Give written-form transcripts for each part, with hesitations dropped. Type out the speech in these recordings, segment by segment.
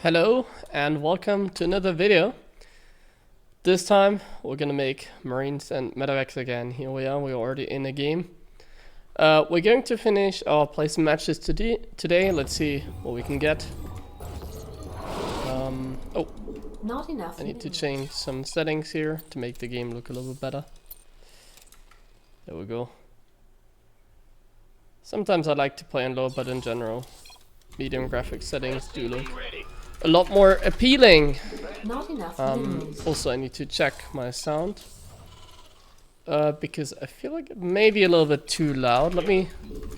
Hello and welcome to another video. This time we're gonna make Marines and Medivacs again. Here we are, we're already in a game. We're going to finish our play some matches today. Let's see what we can get. Oh, not enough. I need to change some settings here to make the game look a little bit better. There we go. Sometimes I like to play on low, but in general, medium graphics settings do look a lot more appealing. Not enough. Also, I need to check my sound because I feel like it may be a little bit too loud. Let me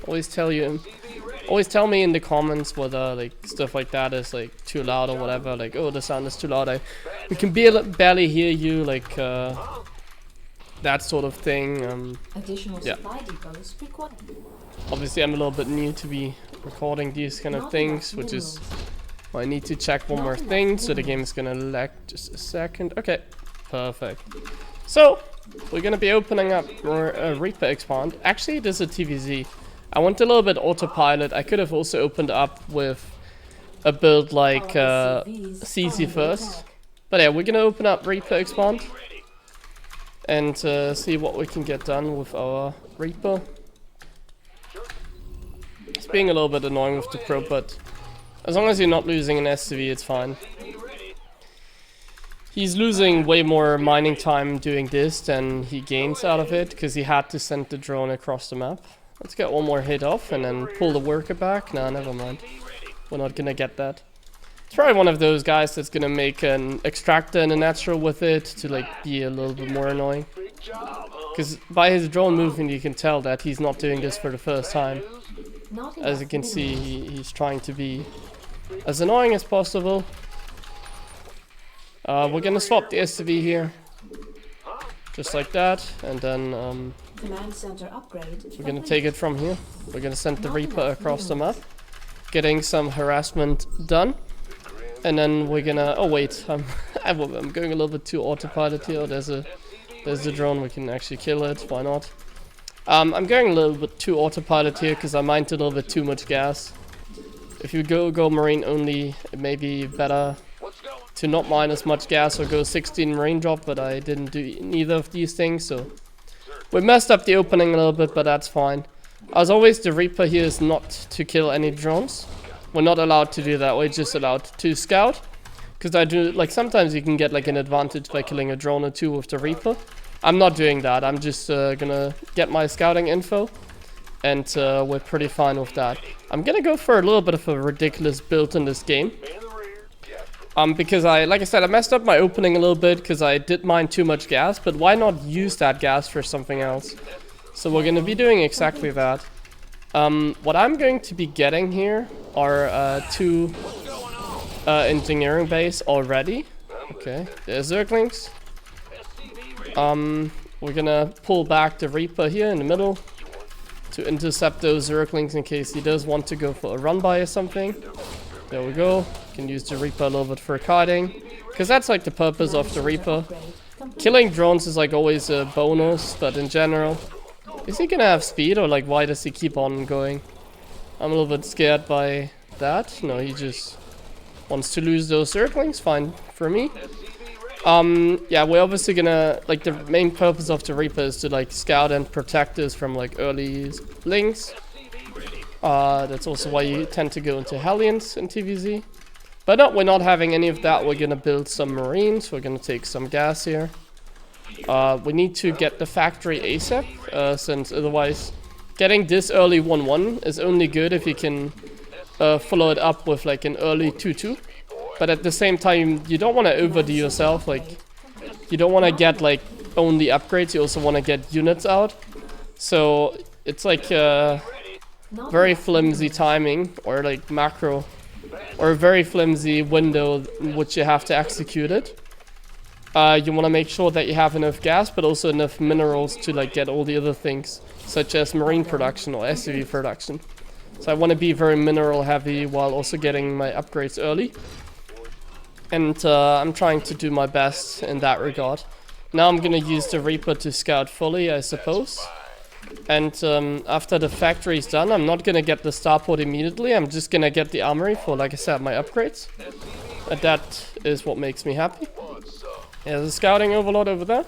always tell me in the comments whether like stuff like that is like too loud or whatever. Like, oh, the sound is too loud. We can barely hear you. Like that sort of thing. Additional supply depots required. Obviously, I'm a little bit new to be recording these kind of things, which is I need to check one more thing, so the game is gonna lag just a second. Okay, perfect. So, we're gonna be opening up more Reaper expand. Actually, this is a TVZ. I went a little bit autopilot. I could have also opened up with a build like CC first. But yeah, we're gonna open up Reaper expand and see what we can get done with our Reaper. It's being a little bit annoying with the probe, but as long as you're not losing an SCV, it's fine. He's losing way more mining time doing this than he gains out of it, because he had to send the drone across the map. Let's get one more hit off and then pull the worker back. Nah, never mind. We're not gonna get that. It's probably one of those guys that's gonna make an extractor and a natural with it to like be a little bit more annoying. Because by his drone movement you can tell that he's not doing this for the first time. As you can see, he's trying to be as annoying as possible. We're gonna swap the SCV here, just like that, and then Command center upgrade. we're gonna take it from here. We're gonna send the Reaper across the map, getting some harassment done, and then we're gonna. Oh wait, I'm going a little bit too autopilot here. There's the drone. We can actually kill it. Why not? I'm going a little bit too autopilot here because I mined a little bit too much gas. If you go marine only, it may be better to not mine as much gas or go 16 marine drop, but I didn't do neither of these things, so we messed up the opening a little bit, but that's fine. As always, the Reaper here is not to kill any drones. We're not allowed to do that, we're just allowed to scout. Because I do, like, sometimes you can get like an advantage by killing a drone or two with the Reaper. I'm not doing that, I'm just gonna get my scouting info. And we're pretty fine with that. I'm gonna go for a little bit of a ridiculous build in this game. Because like I said, I messed up my opening a little bit because I did mine too much gas, but why not use that gas for something else? So we're gonna be doing exactly that. What I'm going to be getting here are two engineering base already. Okay, there's Zerglings. We're gonna pull back the Reaper here in the middle to intercept those Zerglings in case he does want to go for a run by or something. There we go. Can use the Reaper a little bit for kiting, because that's like the purpose of the Reaper. Killing drones is like always a bonus, but in general, is he gonna have speed, or like why does he keep on going? I'm a little bit scared by that. No, he just wants to lose those Zerglings. Fine for me. Yeah, we're obviously gonna, like, the main purpose of the Reaper is to like scout and protect us from like early links. That's also why you tend to go into Hellions in TVZ. But no, we're not having any of that. We're gonna build some Marines. We're gonna take some gas here. We need to get the factory ASAP, since otherwise getting this early 1-1 is only good if you can follow it up with like an early 2-2. But at the same time, you don't want to overdo yourself. Like, you don't want to get like only upgrades. You also want to get units out. So it's like very flimsy timing, or like macro, or a very flimsy window in which you have to execute it. You want to make sure that you have enough gas, but also enough minerals to like get all the other things, such as marine production or SCV production. So I want to be very mineral heavy while also getting my upgrades early. And I'm trying to do my best in that regard. Now I'm gonna use the Reaper to scout fully, I suppose. And after the factory is done, I'm not gonna get the starport immediately. I'm just gonna get the armory for, like I said, my upgrades. And that is what makes me happy. Yeah, there's a scouting overlord over there.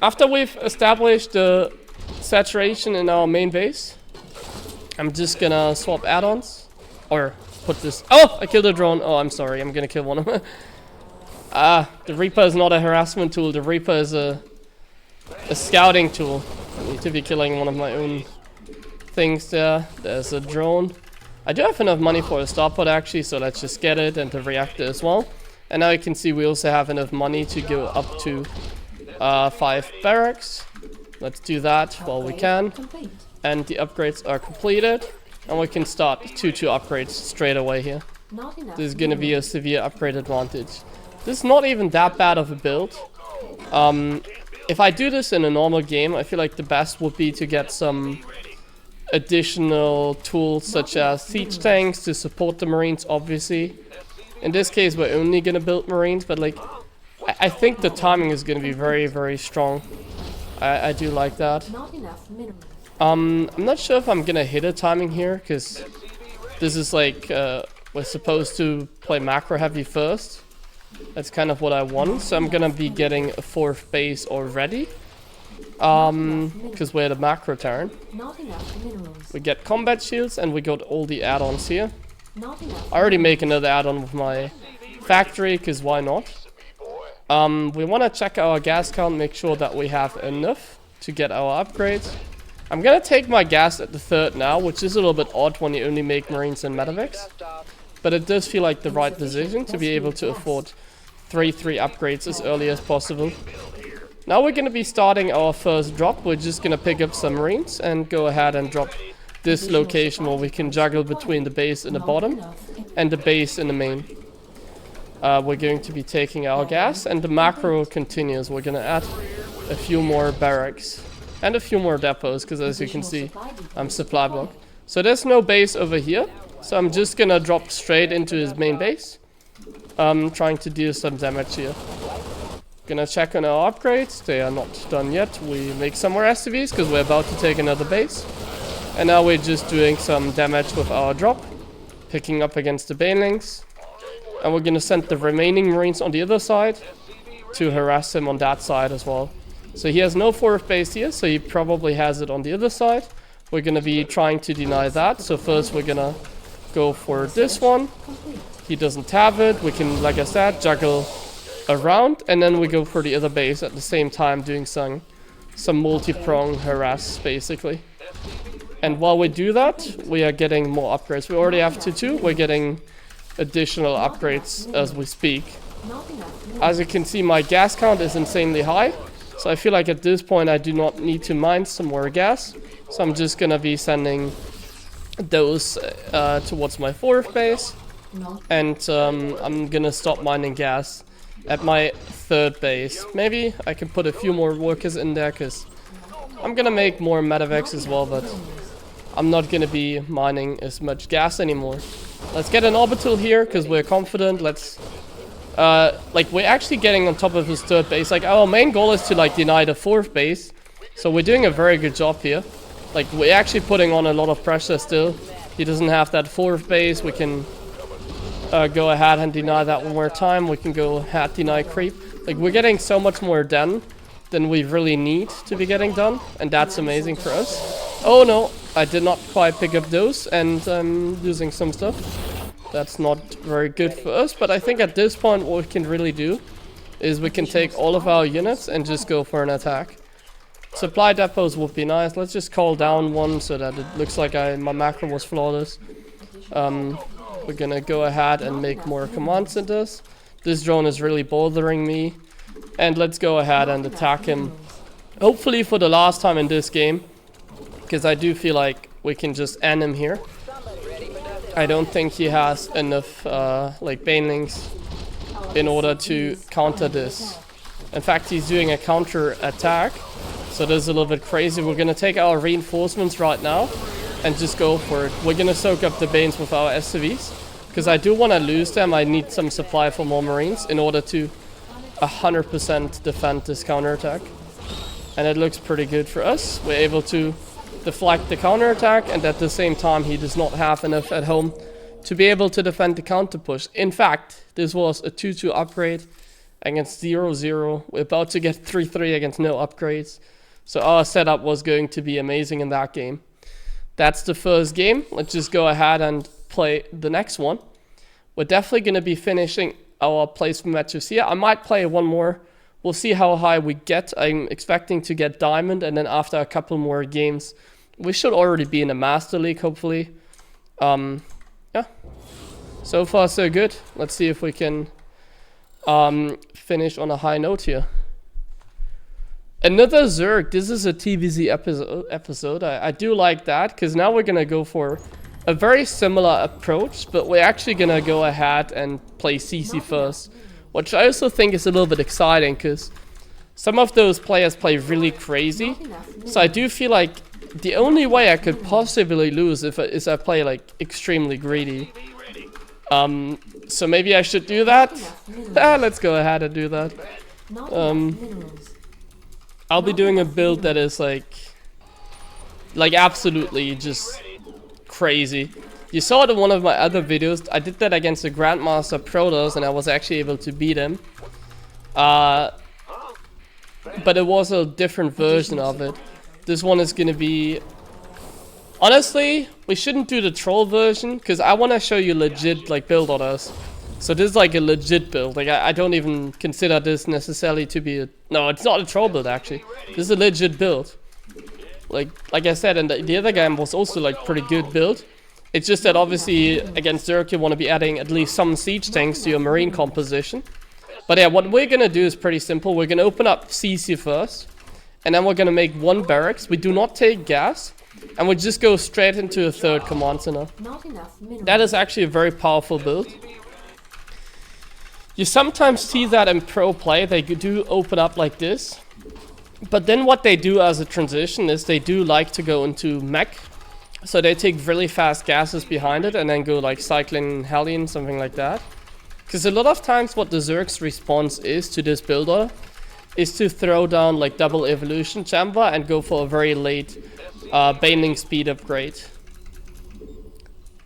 After we've established the saturation in our main base, I'm just gonna swap add-ons. Or put this... Oh! I killed a drone. Oh, I'm sorry. I'm gonna kill one of them. The Reaper is not a harassment tool. The Reaper is a scouting tool. I need to be killing one of my own things there. There's a drone. I do have enough money for a starport actually, so let's just get it and the reactor as well. And now you can see we also have enough money to go up to 5 barracks. Let's do that while we can. And the upgrades are completed. And we can start 2-2 upgrades straight away here. This is going to be a severe upgrade advantage. This is not even that bad of a build. If I do this in a normal game, I feel like the best would be to get some additional tools such as siege tanks to support the Marines, obviously. In this case, we're only going to build Marines, but like, I think the timing is going to be very, very strong. I do like that. I'm not sure if I'm going to hit a timing here, because this is like, we're supposed to play macro heavy first. That's kind of what I want, so I'm going to be getting a 4th base already. Because we're the macro turn. We get combat shields and we got all the add-ons here. I already make another add-on with my factory, because why not? We want to check our gas count, make sure that we have enough to get our upgrades. I'm gonna take my gas at the 3rd now, which is a little bit odd when you only make Marines and Medivacs. But it does feel like the right decision to be able to afford 3 upgrades as early as possible. Now we're gonna be starting our first drop. We're just gonna pick up some Marines and go ahead and drop this location where we can juggle between the base in the bottom and the base in the main. We're going to be taking our gas, and the macro continues. We're gonna add a few more barracks and a few more depots, because as you can see, I'm supply block. So there's no base over here, so I'm just gonna drop straight into his main base. Trying to deal some damage here. Gonna check on our upgrades. They are not done yet. We make some more SCVs because we're about to take another base. And now we're just doing some damage with our drop, picking up against the banelings. And we're gonna send the remaining Marines on the other side to harass him on that side as well. So he has no 4th base here, so he probably has it on the other side. We're gonna be trying to deny that. So first we're gonna go for this one. He doesn't have it. We can, like I said, juggle around, and then we go for the other base at the same time, doing some multi-prong harass basically. And while we do that, we are getting more upgrades. We already have 2-2. We're getting additional upgrades as we speak. As you can see, my gas count is insanely high. So I feel like at this point I do not need to mine some more gas. So I'm just gonna be sending those towards my 4th base. And I'm gonna stop mining gas at my 3rd base. Maybe I can put a few more workers in there, because I'm gonna make more Medivacs as well, but I'm not gonna be mining as much gas anymore. Let's get an orbital here, because we're confident. Let's like, we're actually getting on top of his 3rd base. Like, our main goal is to like deny the 4th base, so we're doing a very good job here. Like, we're actually putting on a lot of pressure still. He doesn't have that 4th base. We can go ahead and deny that one more time. We can go ahead, deny creep. Like, we're getting so much more done than we really need to be getting done, and that's amazing for us. Oh no, I did not quite pick up those, and I'm losing some stuff. That's not very good for us, but I think at this point what we can really do is we can take all of our units and just go for an attack. Supply depots would be nice. Let's just call down one so that it looks like my macro was flawless. We're gonna go ahead and make more command centers. This drone is really bothering me. And let's go ahead and attack him. Hopefully for the last time in this game, because I do feel like we can just end him here. I don't think he has enough like banelings in order to counter this. In fact, he's doing a counter attack, so this is a little bit crazy. We're gonna take our reinforcements right now and just go for it. We're gonna soak up the Banes with our SCVs, because I do want to lose them. I need some supply for more Marines in order to 100% defend this counterattack. And it looks pretty good for us. We're able to deflect the counterattack, and at the same time he does not have enough at home to be able to defend the counter push. In fact, this was a 2-2 upgrade against 0-0. We're about to get 3-3 against no upgrades. So our setup was going to be amazing in that game. That's the first game. Let's just go ahead and play the next one. We're definitely going to be finishing our placement matches here. I might play one more. We'll see how high we get. I'm expecting to get diamond, and then after a couple more games, we should already be in the Master League, hopefully. Yeah. So far, so good. Let's see if we can finish on a high note here. Another Zerg. This is a TVZ episode. I do like that, because now we're going to go for a very similar approach, but we're actually going to go ahead and play CC first, which I also think is a little bit exciting, because some of those players play really crazy. So I do feel like the only way I could possibly lose is I play like extremely greedy. So maybe I should do that. Let's go ahead and do that. I'll be doing a build that is like absolutely just crazy. You saw it in one of my other videos. I did that against the Grandmaster Protoss, and I was actually able to beat him. But it was a different version of it. This one is gonna be... Honestly, we shouldn't do the troll version, because I want to show you legit like build orders. So this is like a legit build. Like I don't even consider this necessarily to be a... No, it's not a troll build actually. This is a legit build. Like I said, and the other game was also like pretty good build. It's just that obviously against Zerg you want to be adding at least some siege tanks to your marine composition. But yeah, what we're gonna do is pretty simple. We're gonna open up CC first, and then we're gonna make one barracks. We do not take gas, and we just go straight into a third command center. That is actually a very powerful build. You sometimes see that in pro play, they do open up like this. But then what they do as a transition is they do like to go into mech. So they take really fast gases behind it and then go like cycling Hellion, something like that. Because a lot of times what the Zerg's response is to this builder is to throw down like double evolution chamber and go for a very late Baneling speed upgrade.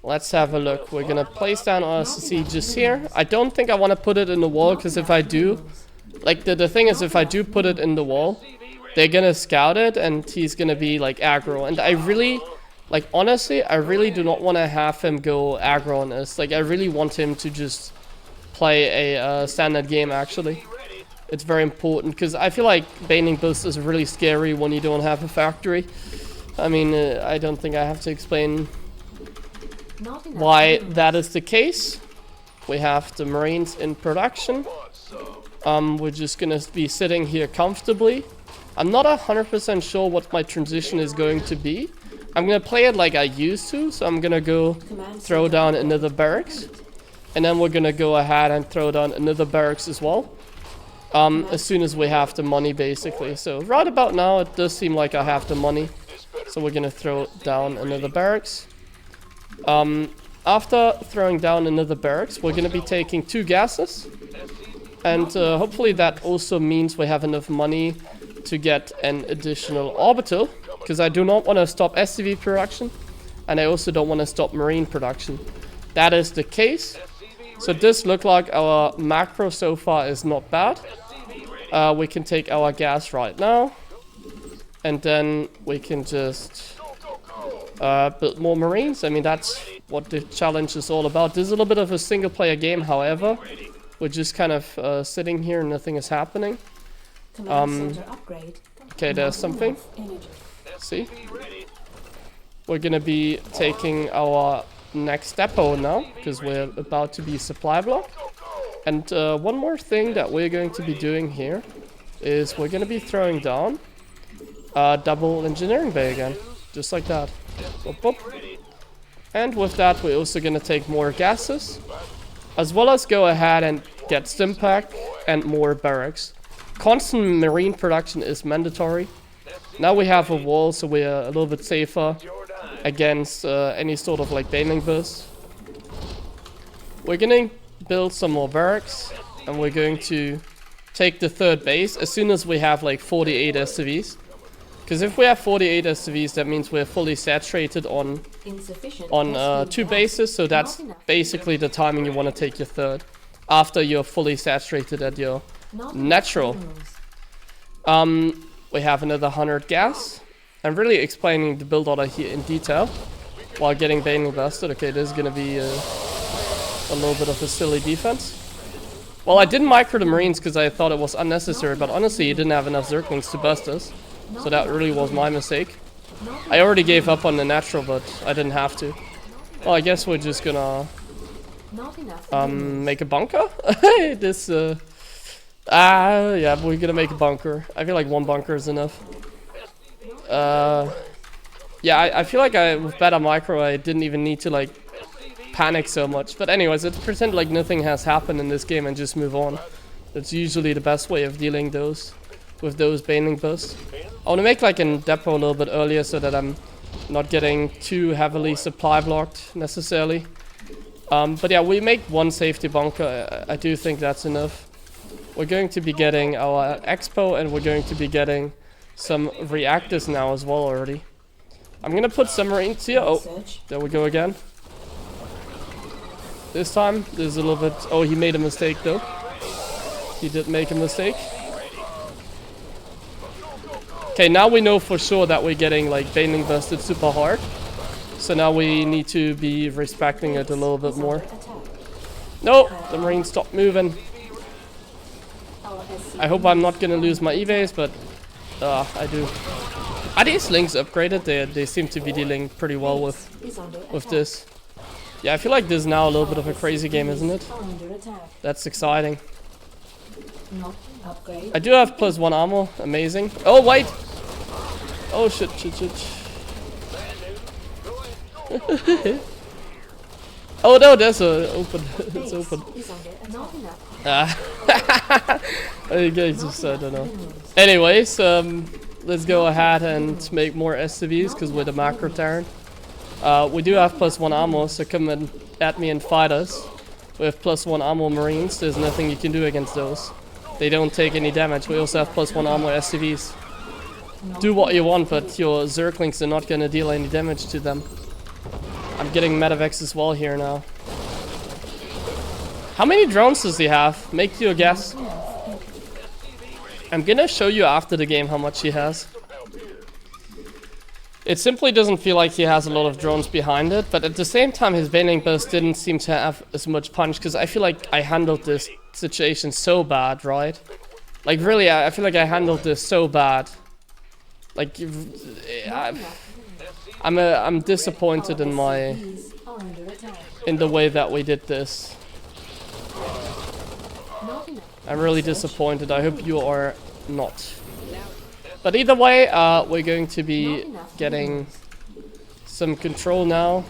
Let's have a look. We're gonna place down our sieges here. I don't think I want to put it in the wall, because if I do, like the thing is, if I do put it in the wall, they're gonna scout it and he's gonna be like aggro. And I really, like honestly, I really do not want to have him go aggro on us. Like I really want him to just play a standard game actually. It's very important, because I feel like Baneling Bust is really scary when you don't have a factory. I mean, I don't think I have to explain why that is the case. We have the Marines in production. We're just gonna be sitting here comfortably. I'm not 100% sure what my transition is going to be. I'm gonna play it like I used to, so I'm gonna go throw down another barracks. And then we're gonna go ahead and throw down another barracks as well. As soon as we have the money, basically. So right about now, it does seem like I have the money. So we're gonna throw down another barracks. After throwing down another barracks, we're gonna be taking 2 gases. And hopefully that also means we have enough money to get an additional orbital. Because I do not want to stop SCV production. And I also don't want to stop marine production. That is the case. So this looks like our macro so far is not bad. We can take our gas right now. And then we can just build more marines. I mean, that's what the challenge is all about. This is a little bit of a single player game, however. We're just kind of sitting here and nothing is happening. Okay, there's something. See? We're gonna be taking our next depot now, because we're about to be supply block. And one more thing that we're going to be doing here is we're gonna be throwing down double engineering bay again, just like that. Boop, boop. And with that, we're also gonna take more gases, as well as go ahead and get Stimpack and more barracks. Constant marine production is mandatory. Now we have a wall, so we're a little bit safer against any sort of like Baneling Bust. We're gonna build some more barracks, and we're going to take the third base as soon as we have like 48 SCVs. Because if we have 48 SCVs, that means we're fully saturated on Insufficient. 2 bases. So that's basically the timing you want to take your third. After you're fully saturated at your natural. We have another 100 gas. I'm really explaining the build order here in detail. While getting Baneling Busted. Okay, this is going to be a little bit of a silly defense. Well, I didn't micro the Marines because I thought it was unnecessary. But honestly, you didn't have enough Zerglings to bust us. So that really was my mistake. I already gave up on the natural, but I didn't have to. Well, I guess we're just gonna make a bunker. Yeah, we're gonna make a bunker. I feel like 1 bunker is enough. Yeah, I feel like with better micro, I didn't even need to like panic so much. But anyways, let's pretend like nothing has happened in this game and just move on. That's usually the best way of dealing with those Baneling Busts. I want to make like a depot a little bit earlier so that I'm not getting too heavily supply blocked necessarily. But yeah, we make 1 safety bunker. I do think that's enough. We're going to be getting our expo and we're going to be getting some reactors now as well already. I'm gonna put some Marines here. Oh, there we go again. This time, there's a little bit... Oh, he made a mistake though. He did make a mistake. Okay, now we know for sure that we're getting like Baneling Busted super hard. So now we need to be respecting it a little bit more. No, the Marines stopped moving. I hope I'm not gonna lose my evades, but I do. Are these links upgraded? They seem to be dealing pretty well with this. Yeah, I feel like this is now a little bit of a crazy game, isn't it? That's exciting. I do have +1 armor. Amazing. Oh, wait! Oh, shit. Oh, no, there's a open. It's open. I guess I don't know. Anyways, let's go ahead and make more SCVs because we're the macro Terran. We do have +1 armor, so come and at me and fight us. With +1 armor Marines, there's nothing you can do against those. They don't take any damage. We also have +1 armor SCVs. Do what you want, but your Zerglings are not gonna deal any damage to them. I'm getting Medivacs as well here now. How many drones does he have? Make you a guess. I'm gonna show you after the game how much he has. It simply doesn't feel like he has a lot of drones behind it, but at the same time his Baneling Bust didn't seem to have as much punch, because I feel like I handled this situation so bad, right? Like really, I feel like I handled this so bad. Like, I'm disappointed in the way that we did this. I'm really disappointed. I hope you are not. But either way, we're going to be getting some control now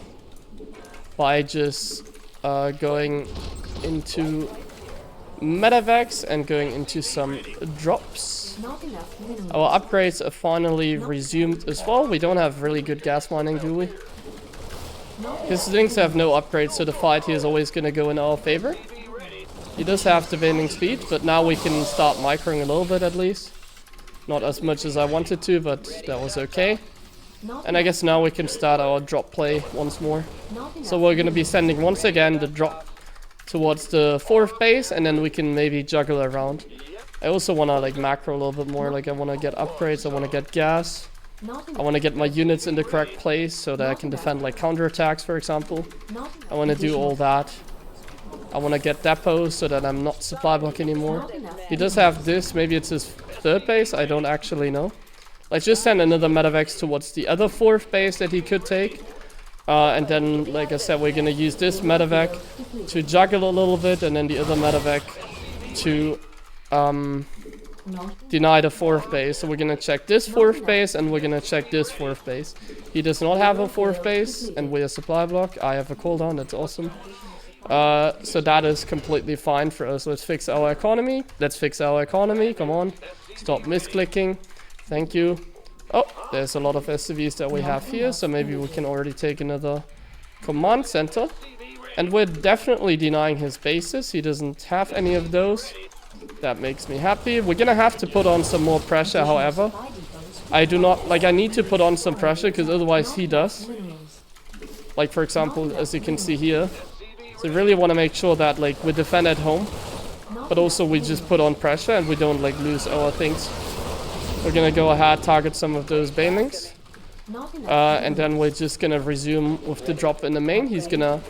by just going into Medivacs and going into some drops. Our upgrades are finally resumed as well. We don't have really good gas mining, do we? His things have no upgrades, so the fight here is always going to go in our favor. He does have the vending speed, but now we can start microing a little bit at least. Not as much as I wanted to, but that was okay. And I guess now we can start our drop play once more. So we're going to be sending once again the drop towards the 4th base, and then we can maybe juggle around. I also want to like macro a little bit more. Like I want to get upgrades, I want to get gas. I want to get my units in the correct place so that I can defend like counterattacks, for example. I want to do all that. I want to get depots so that I'm not supply block anymore. He does have this, maybe it's his 3rd base, I don't actually know. Let's just send another Medivac towards the other 4th base that he could take. And then, like I said, we're going to use this Medivac to juggle a little bit, and then the other Medivac to deny the 4th base. So we're going to check this 4th base, and we're going to check this 4th base. He does not have a 4th base, and we have supply block. I have a cooldown, that's awesome. So that is completely fine for us. Let's fix our economy. Let's fix our economy. Come on. Stop misclicking. Thank you. Oh, there's a lot of SCVs that we have here. So maybe we can already take another command center. And we're definitely denying his bases. He doesn't have any of those. That makes me happy. We're gonna have to put on some more pressure, however. I do not, like, I need to put on some pressure because otherwise he does. Minerals. Like, for example, as you can see here. So I really want to make sure that, like, we defend at home, but also we just put on pressure and we don't, like, lose our things. We're gonna go ahead, target some of those banelings. Not enough. And then we're just gonna resume with the drop in the main. He's gonna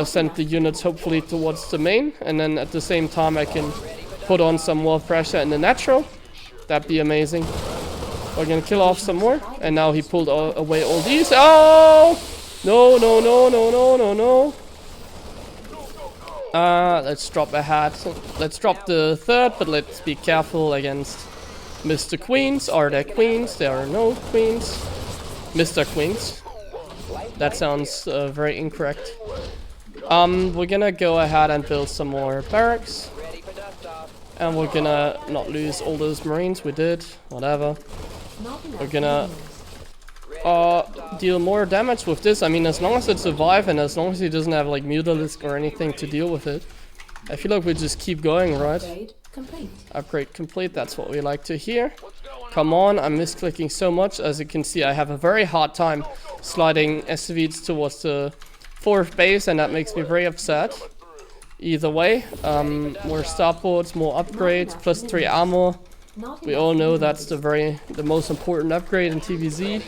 send the units hopefully towards the main, and then at the same time I can put on some more pressure in the natural. That'd be amazing. We're gonna kill off some more, and now he pulled away all these. Oh! No, no, no, no, no, no, no. Let's drop ahead. Let's drop the third, but let's be careful against Mr. Queens. Are there queens? There are no queens. Mr. Queens. That sounds very incorrect. We're gonna go ahead and build some more barracks. And we're gonna not lose all those marines we did. Whatever. We're gonna deal more damage with this. I mean, as long as it survives and as long as he doesn't have like mutalisk or anything to deal with it, I feel like we just keep going, right? Upgrade complete. Upgrade complete, that's what we like to hear. Come on, I'm misclicking so much. As you can see, I have a very hard time sliding SCVs towards the 4th base, and that makes me very upset. Either way, more starboards, more upgrades, plus 3 armor. Not We enough all know minerals. that's the most important upgrade in TVZ.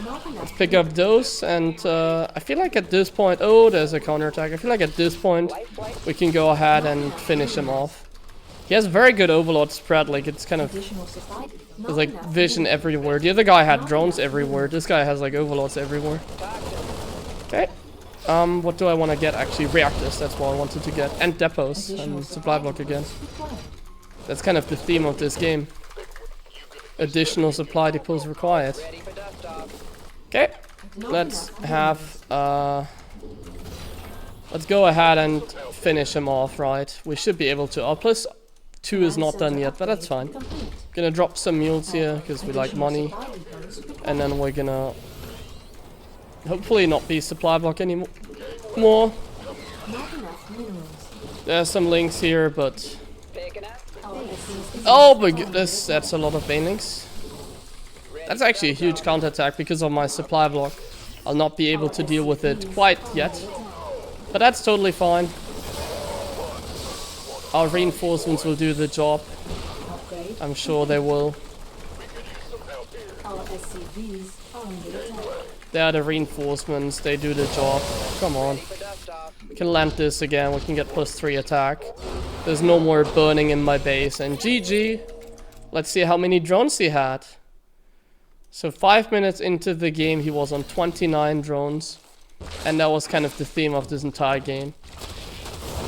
Not enough Let's pick up those, and I feel like at this point, oh, there's a counterattack. I feel like at this point, we can go ahead and finish him off. He has very good overlord spread, like it's kind of, additional supply. Not there's like enough vision minerals. everywhere. The other guy had drones everywhere. This guy has like overlords everywhere. Okay. What do I want to get actually? Reactors, that's what I wanted to get. And depots, Additional and supply block again. required. That's kind of the theme of this game. Additional supply depots required. Okay. Not Let's enough have let's go ahead and finish him off, right? We should be able to. Our plus 2 is not done yet, but that's fine. complete. Gonna drop some mules here because we like Additional money, supply depots required. and then we're gonna hopefully not be supply block anymore. More. Not enough minerals. There's some links here, but Our SCVs oh my goodness, that's a lot of banelings. That's actually a huge counterattack because of my supply block. I'll not be able to deal with it quite yet, but that's totally fine. Our reinforcements will do the job. upgrade. I'm sure they will. Our SCVs are under attack. They are the reinforcements, they do the job. Come on. We can land this again, we can get plus 3 attack. There's no more burning in my base, and GG. Let's see how many drones he had. So 5 minutes into the game he was on 29 drones. And that was kind of the theme of this entire game.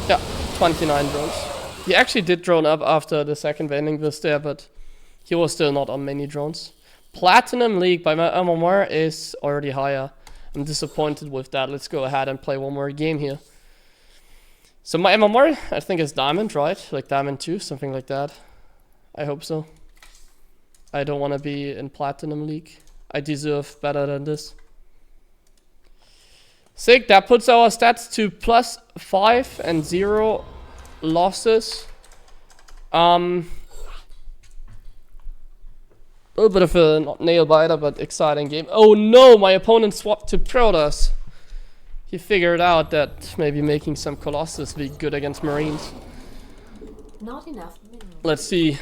Yeah, 29 drones. He actually did drone up after the second Baneling Bust there, but he was still not on many drones. Platinum League by my MMR is already higher. I'm disappointed with that. Let's go ahead and play one more game here. So my MMR, I think is Diamond, right? Like Diamond 2, something like that. I hope so. I don't want to be in Platinum League. I deserve better than this. Sick, that puts our stats to plus 5 and 0 losses. A little bit of a not nail biter, but exciting game. Oh no, my opponent swapped to Protoss. He figured out that maybe making some Colossus would be good against Marines. Not enough minerals. Let's see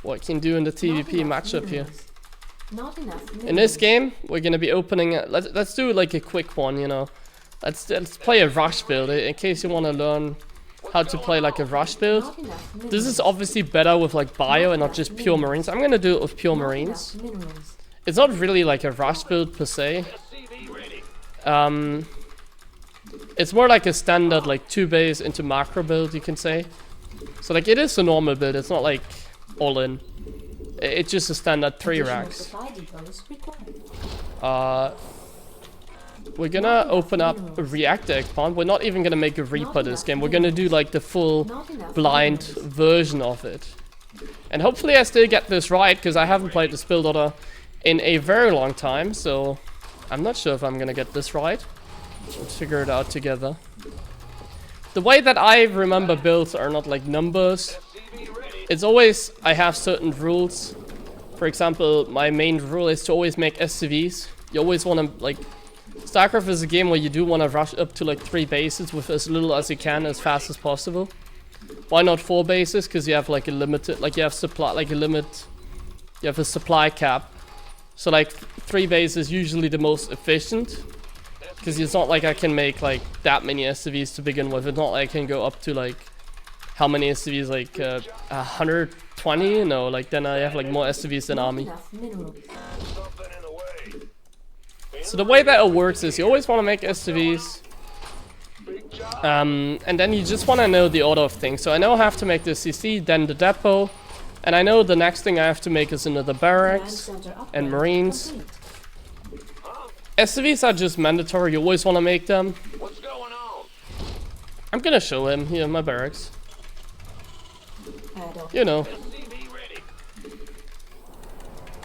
what he can do in the TvP Not enough matchup here. minerals. Not enough minerals. In this game, we're gonna be opening. Let's do like a quick one, you know. Let's play a rush build in case you want to learn how to play like a rush build. Not enough minerals. This is obviously better with like bio and not just pure marines. I'm gonna do it with pure Not marines. enough minerals. It's not really like a rush build per se. It's more like a standard like 2 base into macro build, you can say. So like it is a normal build. It's not like all in. It's just a standard 3 Additional racks. supply depots required. We're gonna open up a reactor expand. We're not even gonna make a Reaper this game. We're gonna do like the full Not enough blind minerals. version of it. And hopefully I still get this right, because I haven't played this build order in a very long time, so I'm not sure if I'm gonna get this right. Let's figure it out together. The way that I remember builds are not like numbers. It's always, I have certain rules For example, my main rule is to always make SCVs. You always want to, like, StarCraft is a game where you do want to rush up to like 3 bases with as little as you can, as fast as possible. Why not 4 bases? Because you have like a limited, like you have supply, like a limit, you have a supply cap. So like 3 bases is usually the most efficient. Because it's not like I can make like that many SCVs to begin with. It's not like I can go up to like, how many SCVs, like 120? No, like then I have like more SCVs than army. So the way that it works is you always want to make SCVs. And then you just want to know the order of things. So I know I have to make the CC, then the depot. And I know the next thing I have to make is another barracks and marines. SCVs are just mandatory, you always want to make them. What's going on? I'm gonna show him here, my barracks. You know.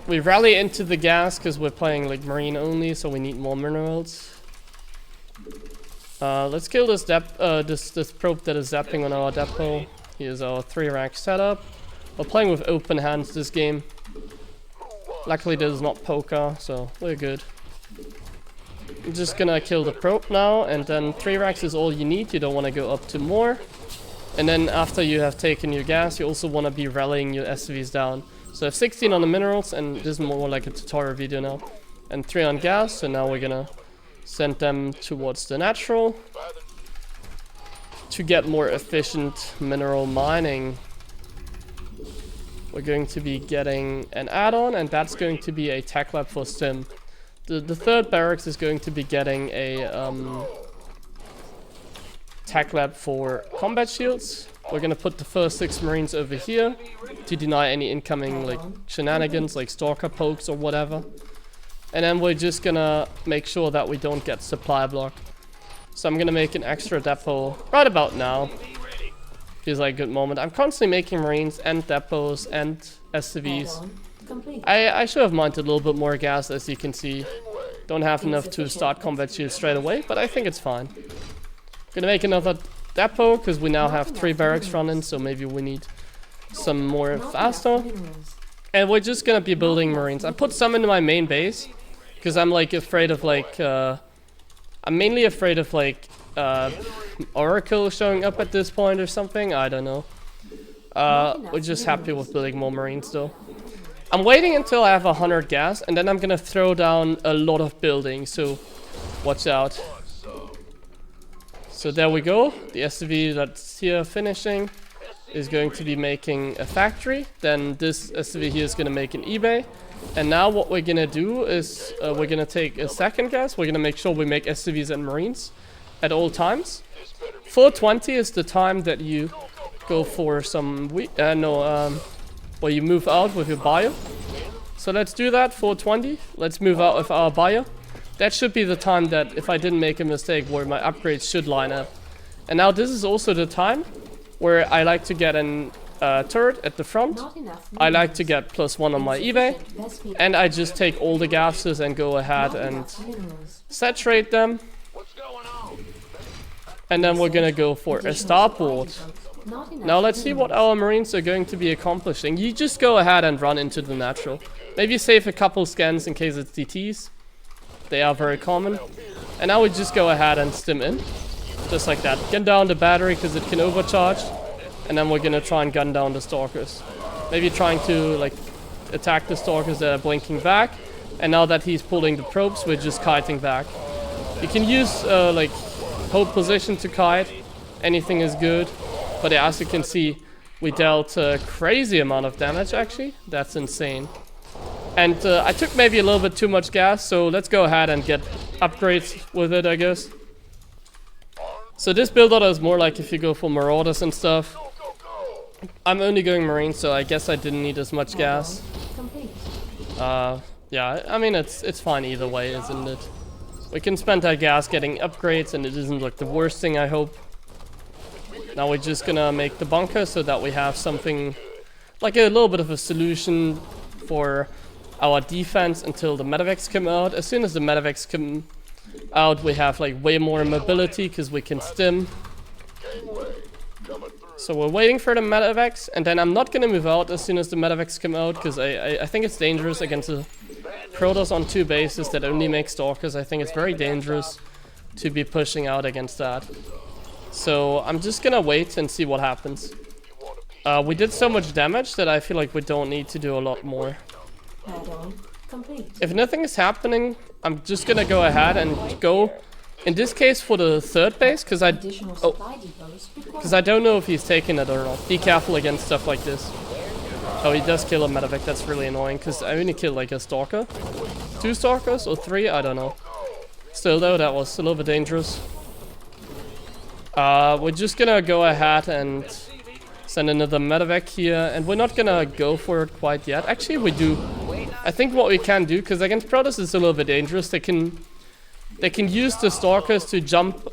We rally into the gas because we're playing like marine only, so we need more minerals. Let's kill this this probe that is zapping on our depot. Here's our 3-rack setup. We're playing with open hands this game. Luckily this is not poker, so we're good. I'm just gonna kill the probe now, and then 3 racks is all you need. You don't want to go up to more. And then after you have taken your gas, you also want to be rallying your SCVs down. So I have 16 on the minerals, and this is more like a tutorial video now. And 3 on gas, so now we're gonna send them towards the natural to get more efficient mineral mining. We're going to be getting an add-on, and that's going to be a tech lab for Stim. The 3rd barracks is going to be getting a tech lab for combat shields. We're gonna put the first 6 marines over here to deny any incoming like shenanigans, like stalker pokes or whatever. And then we're just gonna make sure that we don't get supply block. So I'm gonna make an extra depot right about now. Feels like a good moment. I'm constantly making marines and depots and SCVs. I should have mined a little bit more gas, as you can see. Don't have enough to start combat shields straight away, but I think it's fine. Gonna make another depot, because we now have 3 barracks running, so maybe we need some more faster. And we're just gonna be building marines. I put some into my main base, because I'm like afraid of like, I'm mainly afraid of like, Oracle showing up at this point or something, I don't know. We're just happy with building more marines though. I'm waiting until I have 100 gas, and then I'm gonna throw down a lot of buildings, so watch out. So there we go. The SCV that's here finishing is going to be making a factory. Then this SCV here is gonna make an eBay. And now what we're gonna do is we're gonna take a second gas. We're gonna make sure we make SCVs and marines at all times. 420 is the time that you go for some where you move out with your bio. So let's do that, 420. Let's move out with our bio. That should be the time that, if I didn't make a mistake, where my upgrades should line up. And now this is also the time where I like to get an turret at the front. I like to get +1 on my eBay. And I just take all the gases and go ahead and saturate them. And then we're gonna go for a starboard. Now let's see what our marines are going to be accomplishing. You just go ahead and run into the natural. Maybe save a couple scans in case it's DTs. They are very common. And now we just go ahead and stim in. Just like that. Gun down the battery because it can overcharge. And then we're gonna try and gun down the stalkers. Maybe trying to like attack the stalkers that are blinking back. And now that he's pulling the probes, we're just kiting back. You can use like hold position to kite. Anything is good. But as you can see, we dealt a crazy amount of damage actually. That's insane. And I took maybe a little bit too much gas, so let's go ahead and get upgrades with it, I guess. So this build order is more like if you go for marauders and stuff. I'm only going marine, so I guess I didn't need as much gas. Yeah, I mean it's fine either way, isn't it? We can spend our gas getting upgrades, and it isn't like the worst thing, I hope. Now we're just gonna make the bunker so that we have something like a little bit of a solution for our defense until the Medivacs come out. As soon as the Medivacs come out, we have like way more mobility because we can stim. So we're waiting for the Medivacs, and then I'm not gonna move out as soon as the Medivacs come out, because I think it's dangerous against the Protoss on 2 bases that only make Stalkers. I think it's very dangerous to be pushing out against that. So I'm just gonna wait and see what happens. We did so much damage that I feel like we don't need to do a lot more. Add-on complete. If nothing is happening, I'm just gonna go ahead and go, in this case, for the 3rd base, because Additional supply depots required. I don't know if he's taking it or not. Be careful against stuff like this. Oh, he does kill a Medivac. That's really annoying, because I only killed like a Stalker. 2 Stalkers or 3? I don't know. Still though, that was a little bit dangerous. We're just gonna go ahead and send another Medivac here, and we're not gonna go for it quite yet. Actually, we do. I think what we can do, because against Protoss it's a little bit dangerous. They can use the Stalkers to jump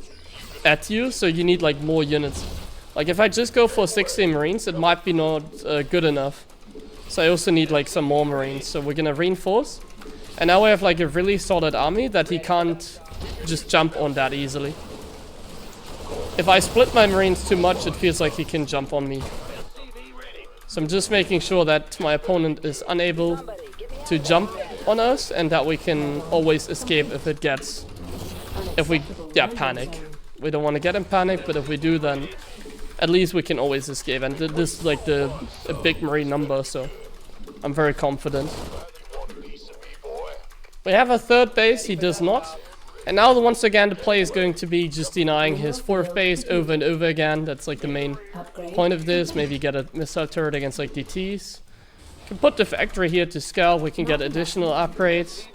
at you, so you need like more units. Like if I just go for 16 Marines, it might be not good enough. So I also need like some more Marines. So we're gonna reinforce, and now we have like a really solid army that he can't just jump on that easily. If I split my Marines too much, it feels like he can jump on me. So I'm just making sure that my opponent is unable to jump on us, and that we can always escape if it gets... If we, panic. We don't want to get in panic, but if we do, then at least we can always escape. And this is like a big Marine number, so I'm very confident. We have a 3rd base, he does not. And now once again the play is going to be just denying his 4th base over and over again. That's like the main point of this. Maybe get a missile turret against like DTs. Can put the factory here to scale. We can get additional upgrades.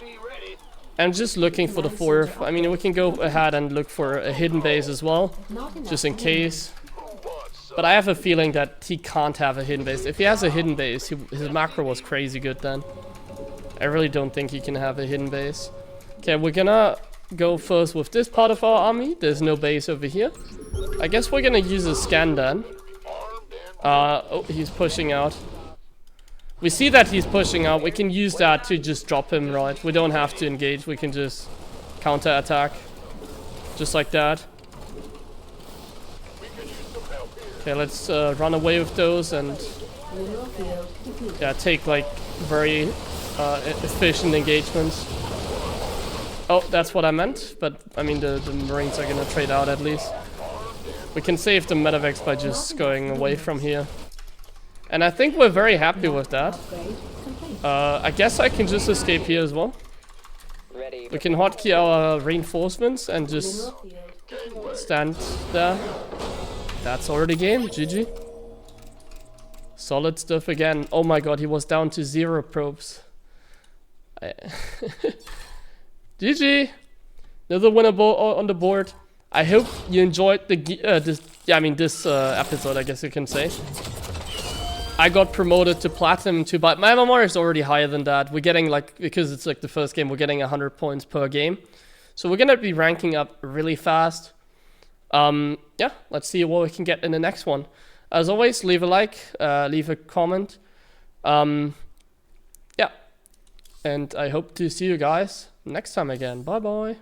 I'm just looking for the 4th. I mean, we can go ahead and look for a hidden base as well, just in case. But I have a feeling that he can't have a hidden base. If he has a hidden base, his macro was crazy good then. I really don't think he can have a hidden base. Okay, we're gonna go first with this part of our army. There's no base over here. I guess we're gonna use a scan then. Oh, he's pushing out. We see that he's pushing out. We can use that to just drop him, right? We don't have to engage. We can just counter attack. Just like that. Okay, let's run away with those and take like very efficient engagements. Oh, that's what I meant, but I mean the Marines are gonna trade out at least. We can save the Medivacs by just going away from here. And I think we're very happy with that. I guess I can just escape here as well. We can hotkey our reinforcements and just stand there. That's already game, GG. Solid stuff again. Oh my god, he was down to 0 probes. GG! Another winner on the board. I hope you enjoyed this episode, I guess you can say. I got promoted to Platinum too, but my MMR is already higher than that. We're getting like, because it's like the first game, we're getting 100 points per game. So we're gonna be ranking up really fast. Yeah, let's see what we can get in the next one. As always, leave a like, leave a comment. Yeah, and I hope to see you guys next time again. Bye bye.